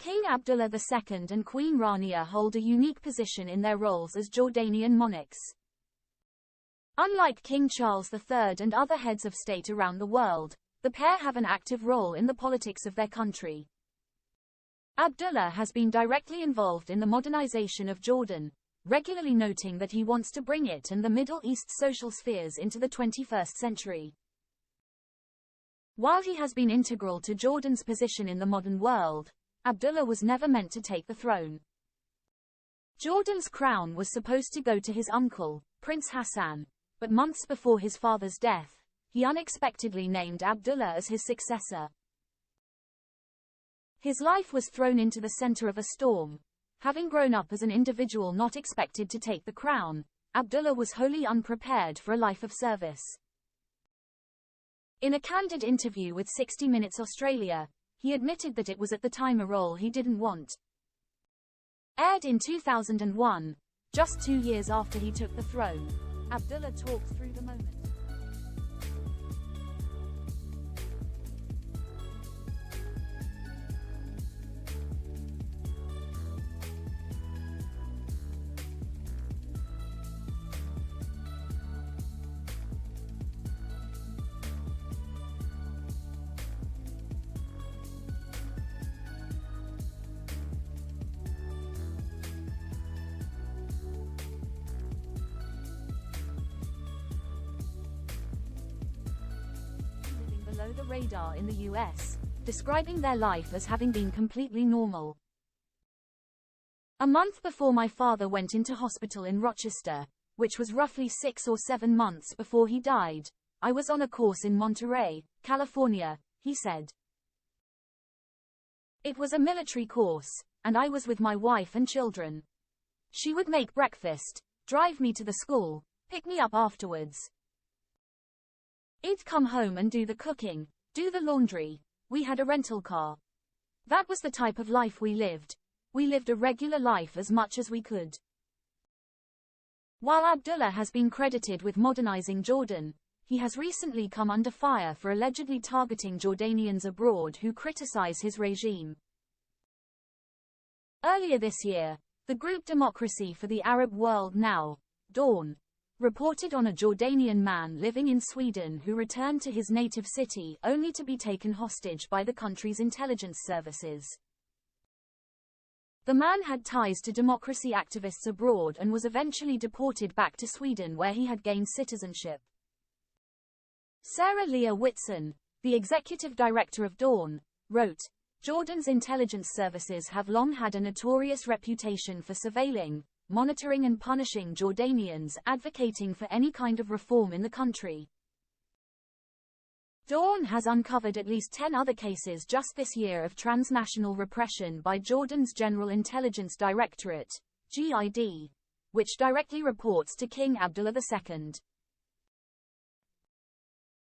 King Abdullah II and Queen Rania hold a unique position in their roles as Jordanian monarchs. Unlike King Charles III and other heads of state around the world, the pair have an active role in the politics of their country. Abdullah has been directly involved in the modernization of Jordan, regularly noting that he wants to bring it and the Middle East social spheres into the 21st century. While he has been integral to Jordan's position in the modern world, Abdullah was never meant to take the throne. Jordan's crown was supposed to go to his uncle, Prince Hassan, but months before his father's death, he unexpectedly named Abdullah as his successor. His life was thrown into the center of a storm. Having grown up as an individual not expected to take the crown, Abdullah was wholly unprepared for a life of service. In a candid interview with 60 Minutes Australia, he admitted that it was at the time a role he didn't want. Aired in 2001, just 2 years after he took the throne, Abdullah talked through the moment. Below the radar in the US, describing their life as having been completely normal. A month before my father went into hospital in Rochester, which was roughly 6 or 7 months before he died, I was on a course in Monterey, California, he said. It was a military course, and I was with my wife and children. She would make breakfast, drive me to the school, pick me up afterwards. I'd come home and do the cooking, do the laundry. We had a rental car. That was the type of life we lived. We lived a regular life as much as we could. While Abdullah has been credited with modernizing Jordan, he has recently come under fire for allegedly targeting Jordanians abroad who criticize his regime. Earlier this year, the group Democracy for the Arab World Now, Dawn, reported on a Jordanian man living in Sweden who returned to his native city only to be taken hostage by the country's intelligence services. The man had ties to democracy activists abroad and was eventually deported back to Sweden where he had gained citizenship. Sarah Leah Whitson, the executive director of Dawn, wrote, Jordan's intelligence services have long had a notorious reputation for surveilling, monitoring and punishing Jordanians advocating for any kind of reform in the country. Dawn has uncovered at least 10 other cases just this year of transnational repression by Jordan's General Intelligence Directorate, GID, which directly reports to King Abdullah II.